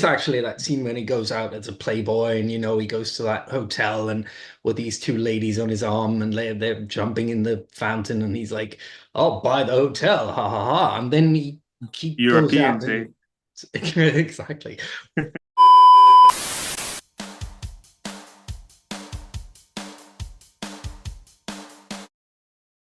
actually that scene when he goes out as a playboy and he goes to that hotel and with these two ladies on his arm and they're jumping in the fountain and he's like, "I'll buy the hotel, ha ha ha," and then he goes out Europeans, eh? and exactly.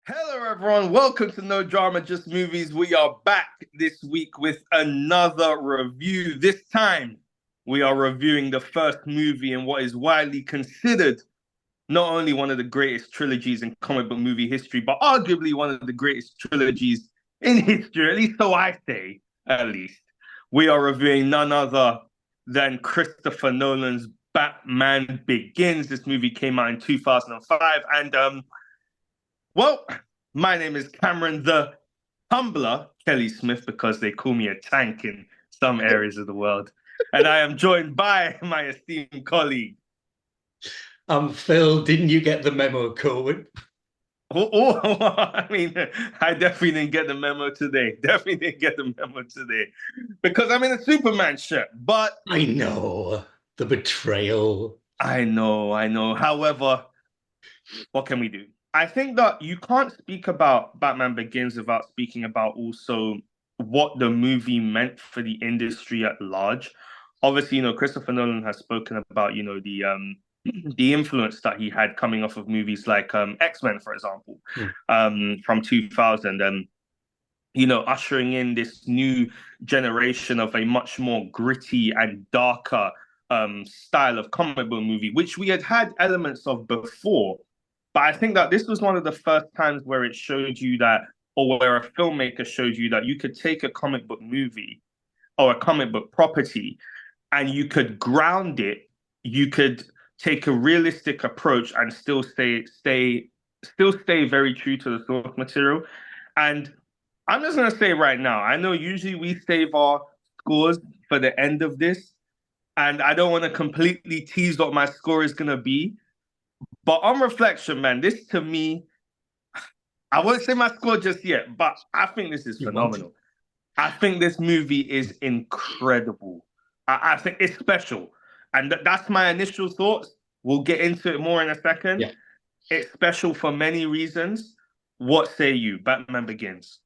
Hello, everyone. Welcome to No Drama, Just Movies. We are back this week with another review. This time, we are reviewing the first movie in what is widely considered not only one of the greatest trilogies in comic book movie history, but arguably one of the greatest trilogies in history, at least so I say, at least. We are reviewing none other than Christopher Nolan's Batman Begins. This movie came out in 2005, and well, my name is Cameron the Humbler Kelly Smith because they call me a tank in some areas of the world. And I am joined by my esteemed colleague. Phil, didn't you get the memo, Cohen? I mean, I definitely didn't get the memo today. Definitely didn't get the memo today because I'm in a Superman shirt. But I know the betrayal. I know, I know. However, what can we do? I think that you can't speak about Batman Begins without speaking about also what the movie meant for the industry at large. Obviously, Christopher Nolan has spoken about, the influence that he had coming off of movies like X-Men, for example, Hmm. from 2000, and ushering in this new generation of a much more gritty and darker style of comic book movie, which we had elements of before. But I think that this was one of the first times where it showed you that, or where a filmmaker showed you that you could take a comic book movie or a comic book property and you could ground it. You could take a realistic approach and still stay very true to the source material. And I'm just gonna say right now, I know usually we save our scores for the end of this, and I don't want to completely tease what my score is gonna be. But on reflection, man, this to me, I won't say my score just yet, but I think this is You want to? phenomenal. I think this movie is incredible. I think it's special. And that's my initial thoughts. We'll get into it more in a second. Yeah. It's special for many reasons. What say you? Batman Begins.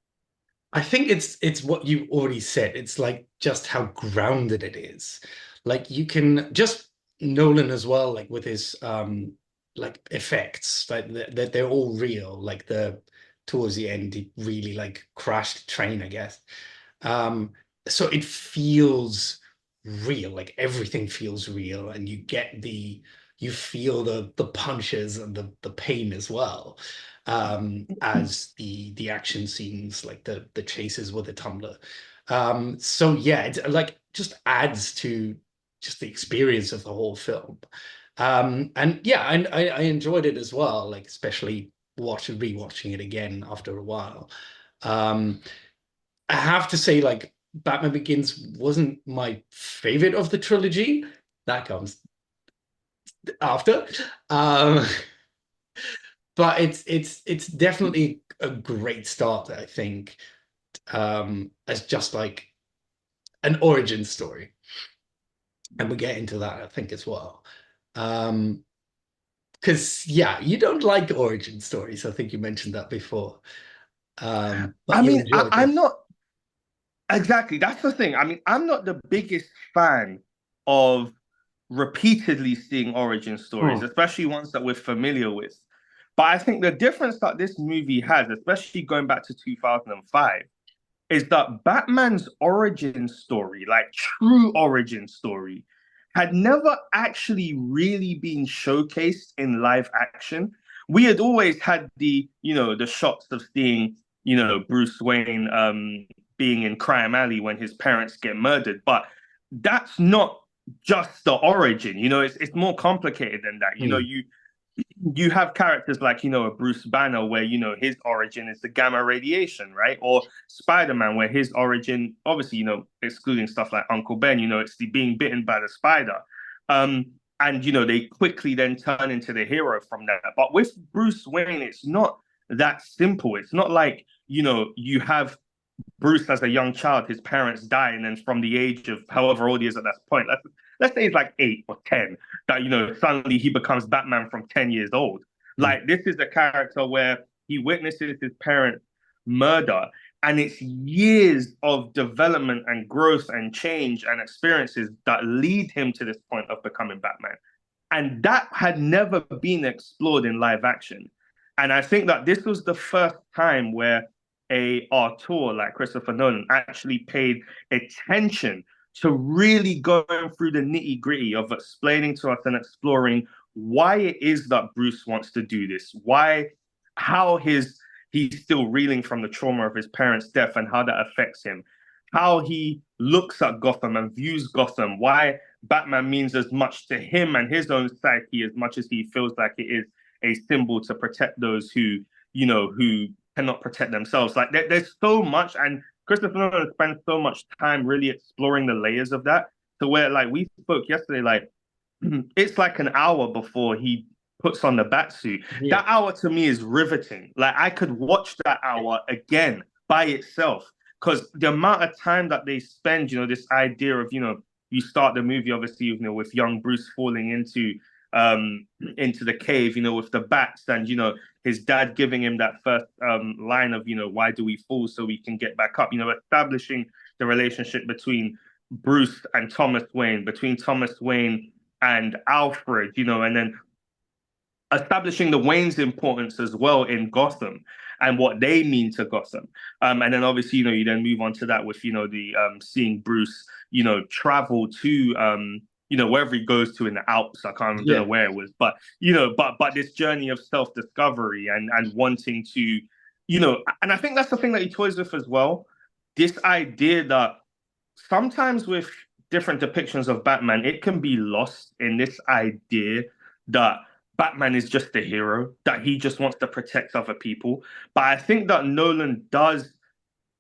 I think it's what you already said. It's like just how grounded it is. Like you can just Nolan as well, like with his like effects, like they're all real. Like towards the end, he really like crashed the train, I guess. Um, so it feels real, like everything feels real, and you feel the punches and the pain as well. As the action scenes, like the chases with the tumbler. So yeah, it like just adds to just the experience of the whole film. And yeah, I enjoyed it as well, like especially rewatching it again after a while. Um, I have to say, like, Batman Begins wasn't my favorite of the trilogy. That comes after. Um, but it's definitely a great start, I think, as just like an origin story. And we get into that, I think, as well. Because yeah, you don't like origin stories. I think you mentioned that before. But I you mean, enjoyed I'm this. not exactly. That's the thing. I mean, I'm not the biggest fan of repeatedly seeing origin stories, Hmm. especially ones that we're familiar with. But I think the difference that this movie has, especially going back to 2005, is that Batman's origin story, like true origin story, had never actually really been showcased in live action. We had always had the shots of seeing, Bruce Wayne being in Crime Alley when his parents get murdered, but that's not just the origin. It's more complicated than that. Hmm. You have characters like a Bruce Banner where his origin is the gamma radiation, right? Or Spider-Man where his origin, obviously, excluding stuff like Uncle Ben, it's the being bitten by the spider. And they quickly then turn into the hero from that. But with Bruce Wayne, it's not that simple. It's not like you have Bruce as a young child, his parents die, and then from the age of however old he is at that point, let's say he's like 8 or 10, that suddenly he becomes Batman from 10 years old. Mm. Like this is a character where he witnesses his parents murder, and it's years of development and growth and change and experiences that lead him to this point of becoming Batman. And that had never been explored in live action. And I think that this was the first time where a auteur like Christopher Nolan actually paid attention to really going through the nitty gritty of explaining to us and exploring why it is that Bruce wants to do this, how he's still reeling from the trauma of his parents' death and how that affects him, how he looks at Gotham and views Gotham, why Batman means as much to him and his own psyche as much as he feels like it is a symbol to protect those who cannot protect themselves. Like there's so much, and Christopher Nolan spends so much time really exploring the layers of that, to where like we spoke yesterday, like it's like an hour before he puts on the bat suit. Yeah. That hour to me is riveting. Like I could watch that hour again by itself, because the amount of time that they spend, this idea of, you start the movie obviously, with young Bruce falling into the cave, with the bats, and his dad giving him that first line of, why do we fall so we can get back up, establishing the relationship between Bruce and Thomas Wayne, between Thomas Wayne and Alfred, and then establishing the Wayne's importance as well in Gotham and what they mean to Gotham. And then obviously, you then move on to that with, the seeing Bruce, travel to, wherever he goes to in the Alps. I can't remember where it was, but, but this journey of self-discovery and wanting to, and I think that's the thing that he toys with as well. This idea that sometimes with different depictions of Batman, it can be lost in this idea that Batman is just a hero, that he just wants to protect other people. But I think that Nolan does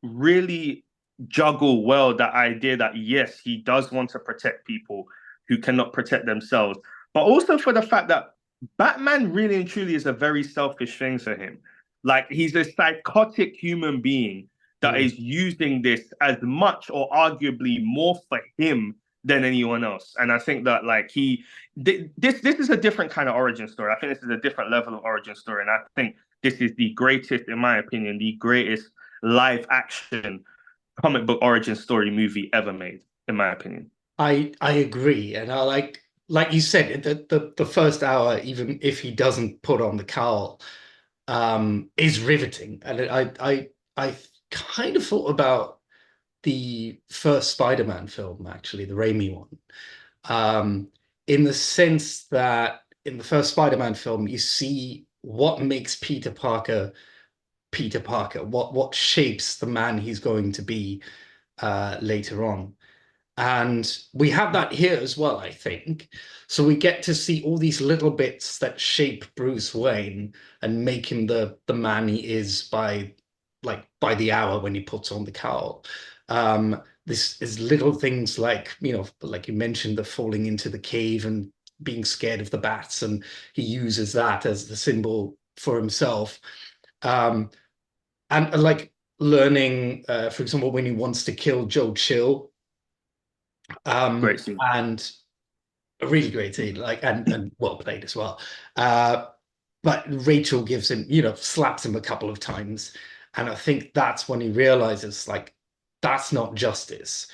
really juggle well that idea that, yes, he does want to protect people who cannot protect themselves, but also for the fact that Batman really and truly is a very selfish thing for him. Like he's a psychotic human being that is using this as much or arguably more for him than anyone else. And I think that like this is a different kind of origin story. I think this is a different level of origin story. And I think this is the greatest, in my opinion, the greatest live action comic book origin story movie ever made, in my opinion. I agree. And I like you said, the first hour, even if he doesn't put on the cowl, is riveting. And I kind of thought about the first Spider-Man film, actually, the Raimi one, in the sense that in the first Spider-Man film, you see what makes Peter Parker Peter Parker, what shapes the man he's going to be later on. And we have that here as well, I think. So we get to see all these little bits that shape Bruce Wayne and make him the man he is by the hour when he puts on the cowl. This is little things like, like you mentioned, the falling into the cave and being scared of the bats, and he uses that as the symbol for himself. And like learning, for example, when he wants to kill Joe Chill, Great scene. and a really great scene, like and well played as well. But Rachel gives him, slaps him a couple of times, and I think that's when he realizes like that's not justice.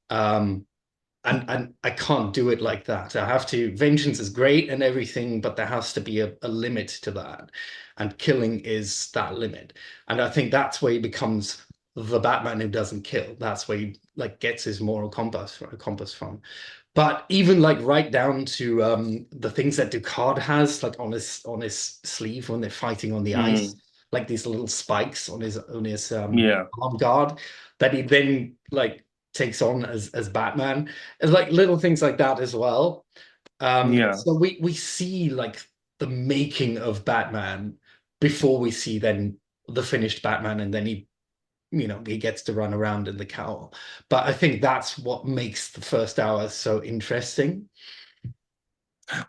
And I can't do it like that. I have to. Vengeance is great and everything, but there has to be a limit to that, and killing is that limit. And I think that's where he becomes the Batman who doesn't kill. That's where he like gets his moral compass from. But even like right down to the things that Ducard has, like on his sleeve when they're fighting on the ice, like these little spikes on his arm guard that he then like takes on as Batman. It's like little things like that as well. So we see like the making of Batman before we see then the finished Batman, and then he gets to run around in the cowl. But I think that's what makes the first hour so interesting.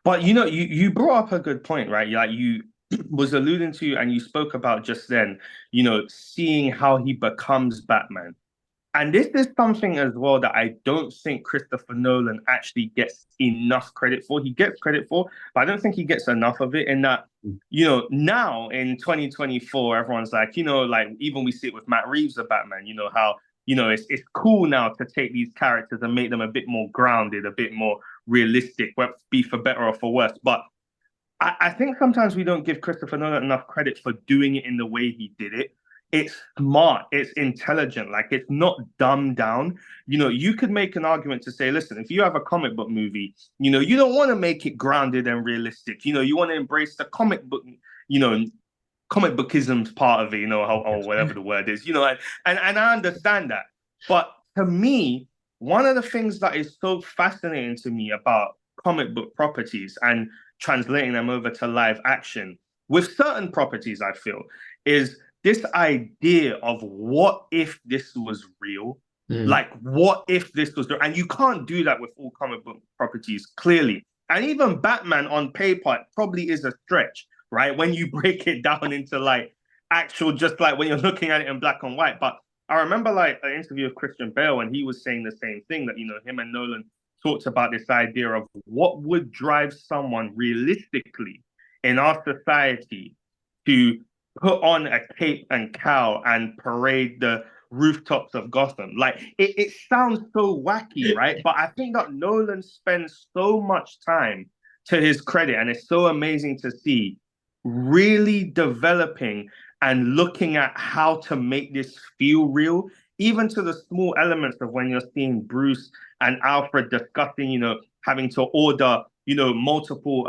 But you brought up a good point, right? Like was alluding to, and you spoke about just then, you know, seeing how he becomes Batman. And this is something as well that I don't think Christopher Nolan actually gets enough credit for. He gets credit for, but I don't think he gets enough of it. In that, you know, now in 2024, everyone's like, you know, like even we see it with Matt Reeves of Batman, you know, how, you know, it's cool now to take these characters and make them a bit more grounded, a bit more realistic, whether it be for better or for worse. But I think sometimes we don't give Christopher Nolan enough credit for doing it in the way he did it. It's smart, it's intelligent, like it's not dumbed down. You know, you could make an argument to say, listen, if you have a comic book movie, you know, you don't want to make it grounded and realistic. You know, you want to embrace the comic book, you know, comic bookisms part of it, you know, or whatever the word is, you know, and I understand that. But to me, one of the things that is so fascinating to me about comic book properties and translating them over to live action with certain properties, I feel, is this idea of what if this was real? Like, what if this was real? And you can't do that with all comic book properties, clearly. And even Batman on paper probably is a stretch, right? When you break it down into like actual, just like when you're looking at it in black and white. But I remember like an interview of Christian Bale, and he was saying the same thing, that, you know, him and Nolan talked about this idea of what would drive someone realistically in our society to put on a cape and cowl and parade the rooftops of Gotham. Like it sounds so wacky, right? But I think that Nolan spends so much time, to his credit, and it's so amazing to see, really developing and looking at how to make this feel real, even to the small elements of when you're seeing Bruce and Alfred discussing, you know, having to order, you know, multiple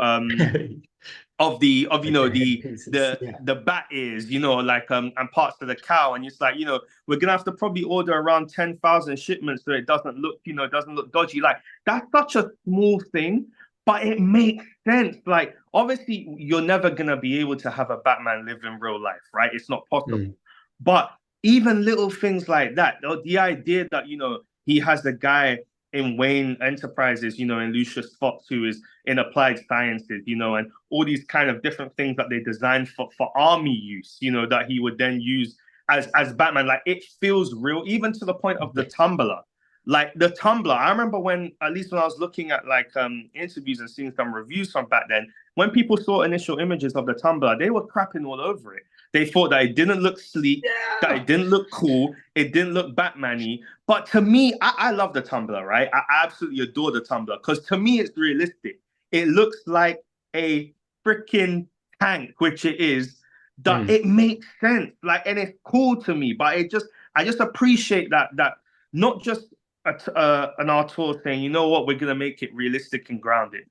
of you know the bat ears, you know, like and parts of the cow, and it's like, you know, we're gonna have to probably order around 10,000 shipments so it doesn't look, you know, it doesn't look dodgy. Like that's such a small thing, but it makes sense. Like obviously you're never gonna be able to have a Batman live in real life, right? It's not possible. But even little things like that, the idea that, you know, he has a guy in Wayne Enterprises, you know, in Lucius Fox, who is in applied sciences, you know, and all these kind of different things that they designed for army use, you know, that he would then use as Batman. Like it feels real, even to the point of the tumbler. Like the tumbler, I remember when, at least when I was looking at like interviews and seeing some reviews from back then, when people saw initial images of the tumbler, they were crapping all over it. They thought that it didn't look sleek, that it didn't look cool, it didn't look Batman-y. But to me, I love the tumbler, right? I absolutely adore the tumbler because to me, it's realistic. It looks like a freaking tank, which it is. That it makes sense, like, and it's cool to me. But I just appreciate that not just an author saying, you know what, we're gonna make it realistic and grounded,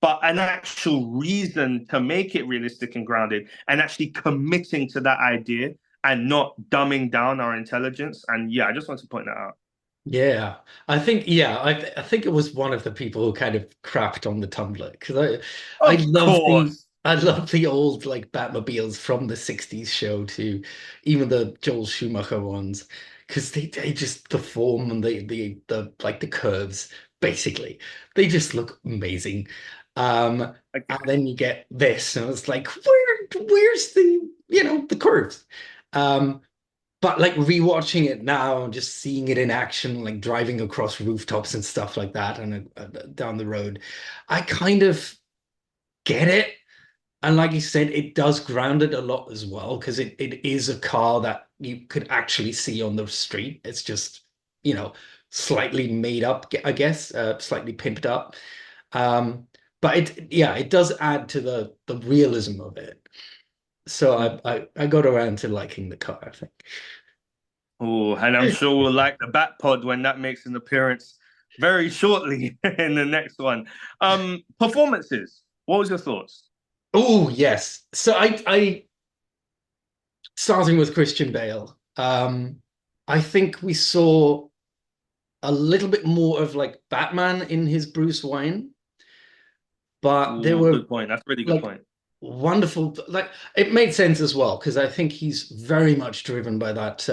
but an actual reason to make it realistic and grounded, and actually committing to that idea and not dumbing down our intelligence. And yeah, I just want to point that out. Yeah, I think I think it was one of the people who kind of crapped on the Tumblr because Of course. I love the old like Batmobiles from the 60s show too, even the Joel Schumacher ones, because they just the form and the like the curves basically, they just look amazing. And then you get this and it's like where's the, you know, the curves. But like rewatching it now and just seeing it in action, like driving across rooftops and stuff like that and down the road, I kind of get it. And like you said, it does ground it a lot as well, because it is a car that you could actually see on the street. It's just, you know, slightly made up, I guess, slightly pimped up. Um, but it does add to the realism of it. So I got around to liking the car, I think. Oh, and I'm sure we'll like the Bat Pod when that makes an appearance very shortly in the next one. Performances. What was your thoughts? Oh, yes. So I starting with Christian Bale, I think we saw a little bit more of like Batman in his Bruce Wayne, but there Ooh, were good point. That's a really good like point. wonderful, like it made sense as well, because I think he's very much driven by that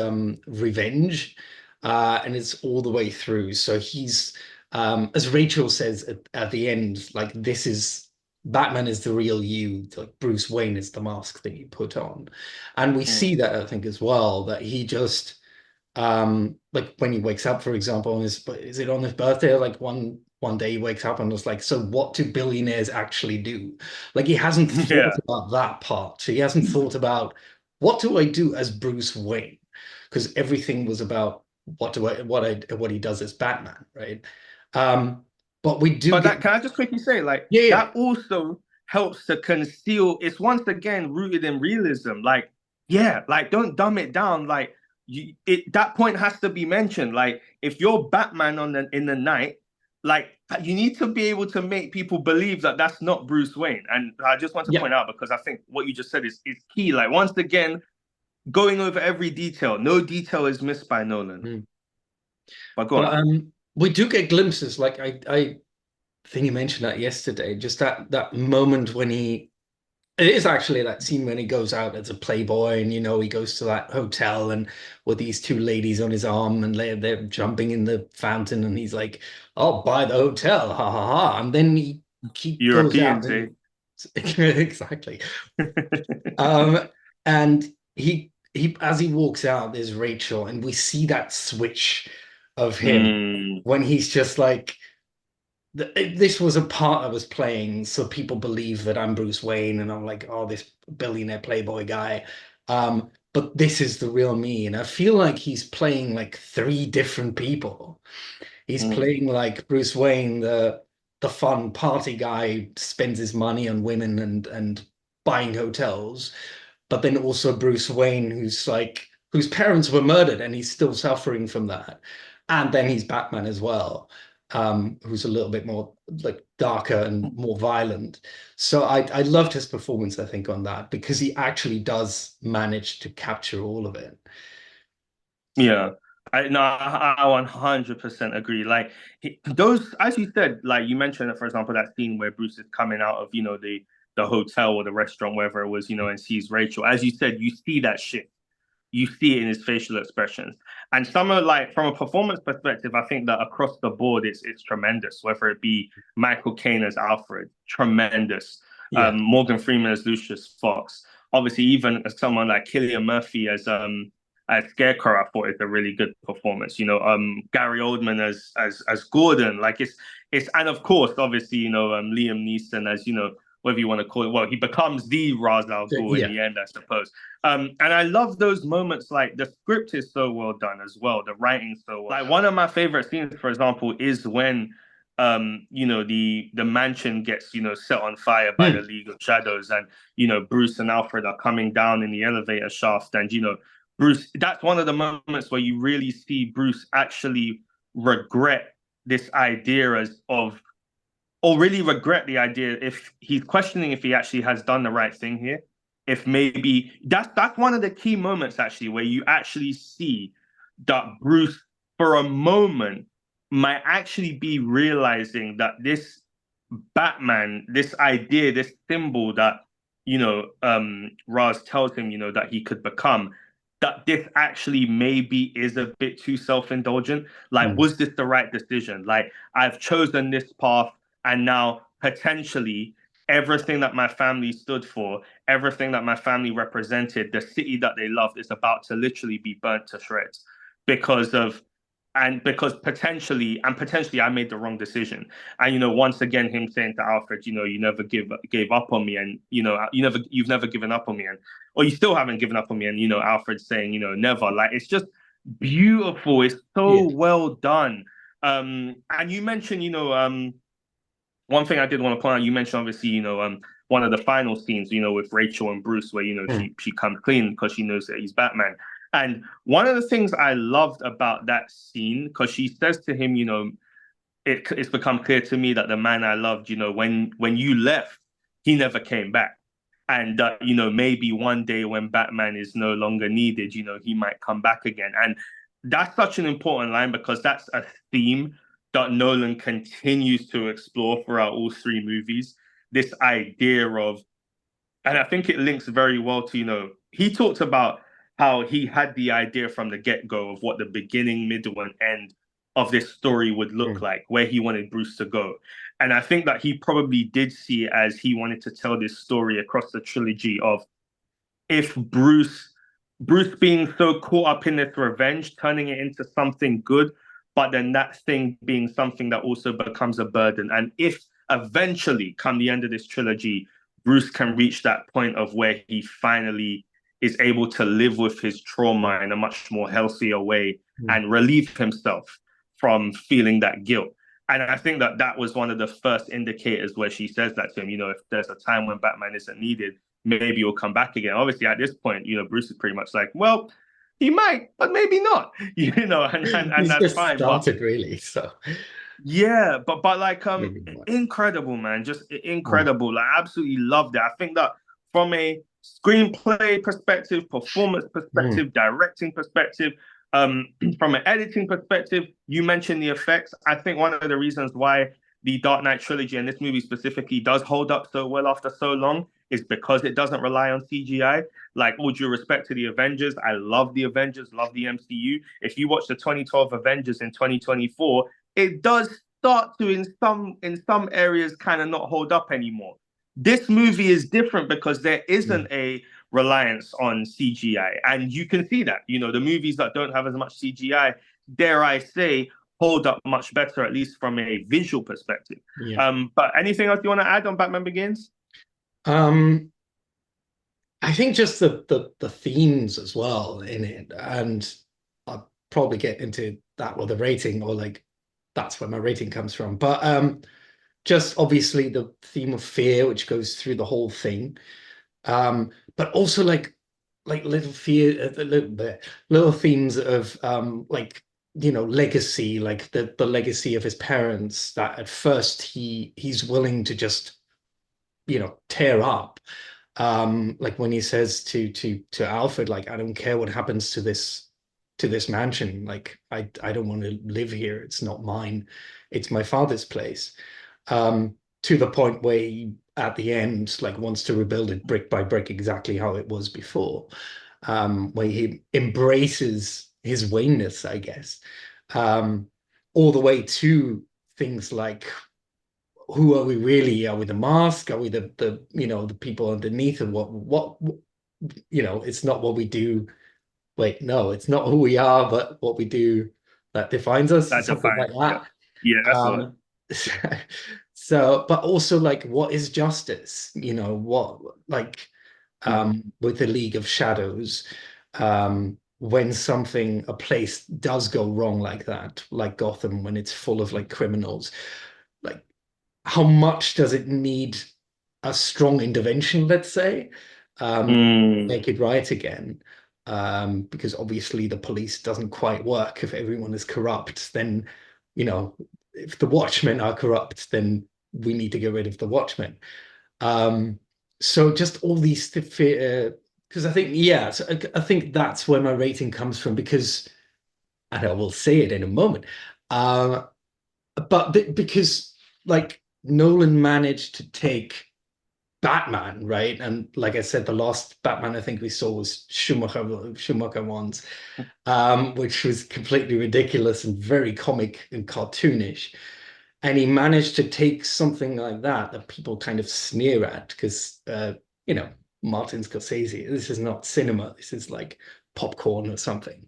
revenge, and it's all the way through. So he's as Rachel says at the end, like this is Batman is the real you, like Bruce Wayne is the mask that you put on. And we see Mm. that, I think, as well, that he just like when he wakes up, for example, on his is it on his birthday? Like one day he wakes up and was like, so what do billionaires actually do? Like he hasn't thought Yeah. about that part. He hasn't thought about what do I do as Bruce Wayne? Because everything was about what he does as Batman, right? Um, but we do But get that can I just quickly say, like, yeah, yeah, that also helps to conceal. It's once again rooted in realism. Like, yeah, like don't dumb it down. Like, that point has to be mentioned. Like, if you're Batman in the night, like you need to be able to make people believe that that's not Bruce Wayne. And I just want to yeah. point out because I think what you just said is key. Like, once again, going over every detail. No detail is missed by Nolan. Mm. But go But on. we do get glimpses. Like I think you mentioned that yesterday, just that moment when he it is actually that scene when he goes out as a playboy and he goes to that hotel and with these two ladies on his arm and they're jumping in the fountain and he's like, "I'll buy the hotel, ha ha ha," and then he goes out Europeans, eh? and exactly. Um, and he as he walks out, there's Rachel, and we see that switch of him Mm, when he's just like this was a part I was playing, so people believe that I'm Bruce Wayne, and I'm like, oh, this billionaire playboy guy. But this is the real me, and I feel like he's playing like three different people. He's mm. playing like Bruce Wayne, the fun party guy who spends his money on women and buying hotels, but then also Bruce Wayne, who's like whose parents were murdered, and he's still suffering from that. And then he's Batman as well, who's a little bit more like darker and more violent. So I loved his performance, I think, on that because he actually does manage to capture all of it. Yeah. I 100% agree. Like those, as you said, like you mentioned, for example, that scene where Bruce is coming out of, the hotel or the restaurant, wherever it was, and sees Rachel. As you said, you see that shit. You see it in his facial expressions. And some are like from a performance perspective, I think that across the board it's tremendous, whether it be Michael Caine as Alfred, tremendous. Yeah. Morgan Freeman as Lucius Fox. Obviously, even someone like Cillian Murphy as Scarecrow, I thought is a really good performance. Gary Oldman as Gordon, like it's and of course, obviously, Liam Neeson as whatever you want to call it. Well, he becomes the Ra's al Ghul in Yeah. the end, I suppose. And I love those moments. Like the script is so well done as well. The writing so well. Like one of my favorite scenes, for example, is when the mansion gets set on fire by the Hmm. League of Shadows, and Bruce and Alfred are coming down in the elevator shaft, and Bruce. That's one of the moments where you really see Bruce actually regret this idea as of or really regret the idea if he's questioning if he actually has done the right thing here. If maybe that's one of the key moments actually where you actually see that Bruce for a moment might actually be realizing that this Batman, this idea, this symbol that Raz tells him, that he could become, that this actually maybe is a bit too self-indulgent. Like, Hmm. was this the right decision? Like, I've chosen this path, and now potentially everything that my family stood for, everything that my family represented, the city that they loved is about to literally be burnt to shreds because of and because potentially I made the wrong decision. And once again, him saying to Alfred, you never gave up on me, and you've never given up on me, and or you still haven't given up on me, and Alfred saying, never. Like it's just beautiful. It's so Yeah. well done. And you mentioned, one thing I did want to point out, you mentioned obviously, one of the final scenes, with Rachel and Bruce, where Hmm. she comes clean because she knows that he's Batman. And one of the things I loved about that scene, because she says to him, it's become clear to me that the man I loved, when you left, he never came back. And maybe one day when Batman is no longer needed, he might come back again. And that's such an important line because that's a theme that Nolan continues to explore throughout all three movies. This idea of, and I think it links very well to, he talked about how he had the idea from the get-go of what the beginning, middle, and end of this story would look like, where he wanted Bruce to go. And I think that he probably did see it as he wanted to tell this story across the trilogy of if Bruce being so caught up in this revenge, turning it into something good, but then that thing being something that also becomes a burden. And if eventually, come the end of this trilogy, Bruce can reach that point of where he finally is able to live with his trauma in a much more healthier way and relieve himself from feeling that guilt. And I think that that was one of the first indicators where she says that to him, if there's a time when Batman isn't needed, maybe he'll come back again. Obviously, at this point, Bruce is pretty much like, well, he might, but maybe not, and He's that's just fine. started really, so Yeah, but like incredible, man, just incredible. Like absolutely loved it. I think that from a screenplay perspective, performance perspective, directing perspective, from an editing perspective, you mentioned the effects. I think one of the reasons why the Dark Knight trilogy and this movie specifically does hold up so well after so long is because it doesn't rely on CGI. Like, all due respect to the Avengers, I love the Avengers, love the MCU. If you watch the 2012 Avengers in 2024, it does start to in some areas kind of not hold up anymore. This movie is different because there isn't a reliance on CGI, and you can see that. The movies that don't have as much CGI, dare I say, hold up much better, at least from a visual perspective. But anything else you want to add on Batman Begins? I think just the themes as well in it, and I'll probably get into that with a rating, or like that's where my rating comes from. But just obviously the theme of fear, which goes through the whole thing. But also like little fear, little themes of like legacy, like the legacy of his parents, that at first he's willing to just tear up. Like when he says to Alfred, like, I don't care what happens to this mansion. Like, I don't want to live here. It's not mine. It's my father's place. To the point where he, at the end, like wants to rebuild it brick by brick exactly how it was before. Where he embraces his wainness, I guess. All the way to things like, who are we really? Are we the mask? Are we the people underneath? And what it's not what we do. Wait, no, it's not who we are, but what we do that defines us, That something like defines. that. Yeah, that's what. So, but also like, what is justice? What, like, with the League of Shadows, when a place does go wrong like that, like Gotham, when it's full of like criminals, like, how much does it need a strong intervention, let's say, make it right again? Because obviously the police doesn't quite work if everyone is corrupt. Then, if the Watchmen are corrupt, then we need to get rid of the Watchmen. So just all these, because I think, so I think that's where my rating comes from, because, and I will say it in a moment, but because like Nolan managed to take Batman, right? And like I said, the last Batman I think we saw was Schumacher ones, which was completely ridiculous and very comic and cartoonish. And he managed to take something like that people kind of sneer at, because Martin Scorsese, this is not cinema, this is like popcorn or something.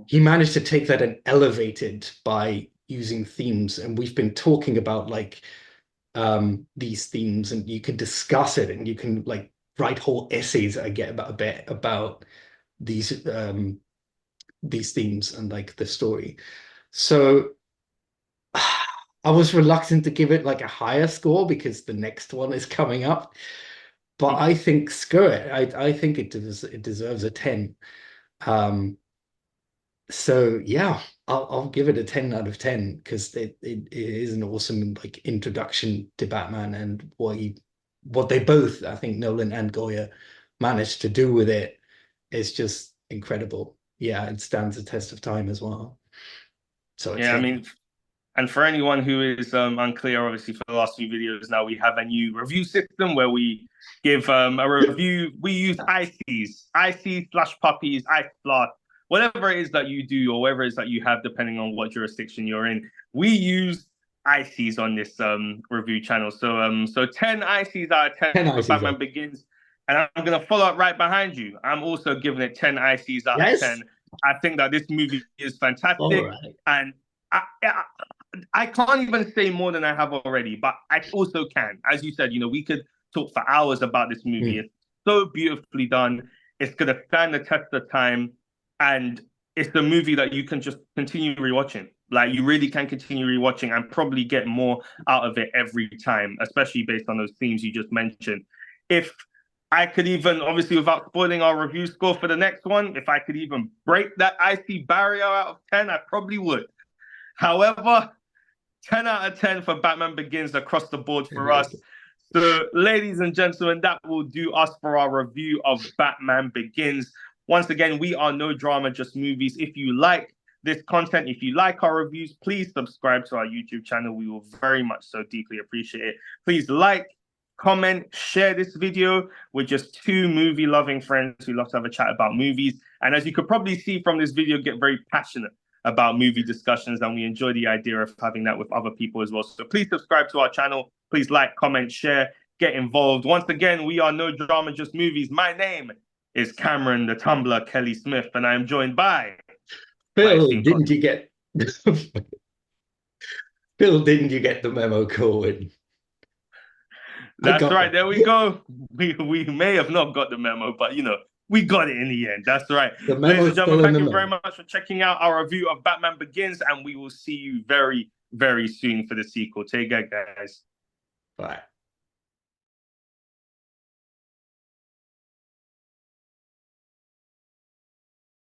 He managed to take that and elevate it by using themes, and we've been talking about like these themes, and you can discuss it, and you can like write whole essays about these themes and like the story. So I was reluctant to give it like a higher score because the next one is coming up, but I think screw it, I think it deserves a 10. So yeah, I'll give it a 10 out of 10, because it is an awesome like introduction to Batman, and what they both, I think Nolan and Goya, managed to do with it is just incredible. Yeah, it stands the test of time as well. So it's I mean, and for anyone who is unclear, obviously for the last few videos now, we have a new review system where we give a review. We use ICs/puppies, ice blast, whatever it is that you do or whatever it is that you have, depending on what jurisdiction you're in. We use ICs on this review channel. So 10 ICs out of 10, 10 for ICs Batman Begins. And I'm going to follow up right behind you. I'm also giving it 10 ICs out of 10. I think that this movie is fantastic. And I can't even say more than I have already, but I also can. As you said, you know, we could talk for hours about this movie. It's so beautifully done. It's going to stand the test of time. And it's the movie that you can just continue rewatching. Like, you really can continue rewatching and probably get more out of it every time, especially based on those themes you just mentioned. If I could even, obviously without spoiling our review score for the next one, if I could even break that IC barrier out of 10, I probably would. However, 10 out of 10 for Batman Begins across the board for us. So, ladies and gentlemen, that will do us for our review of Batman Begins. Once again, we are No Drama, Just Movies. If you like this content, if you like our reviews, please subscribe to our YouTube channel. We will very much so deeply appreciate it. Please like, comment, share this video. We're just two movie-loving friends who love to have a chat about movies. And as you could probably see from this video, get very passionate about movie discussions, and we enjoy the idea of having that with other people as well. So please subscribe to our channel. Please like, comment, share, get involved. Once again, we are No Drama, Just Movies. My name is Cameron, the Tumblr, Kelly Smith, and I am joined by Phil. Didn't you get Phil? Didn't you get the memo, Corwin? That's right. There we go. We may have not got the memo, but you know, we got it in the end. That's right. Ladies and gentlemen, thank you very much for checking out our review of Batman Begins, and we will see you very, very soon for the sequel. Take care, guys. Bye.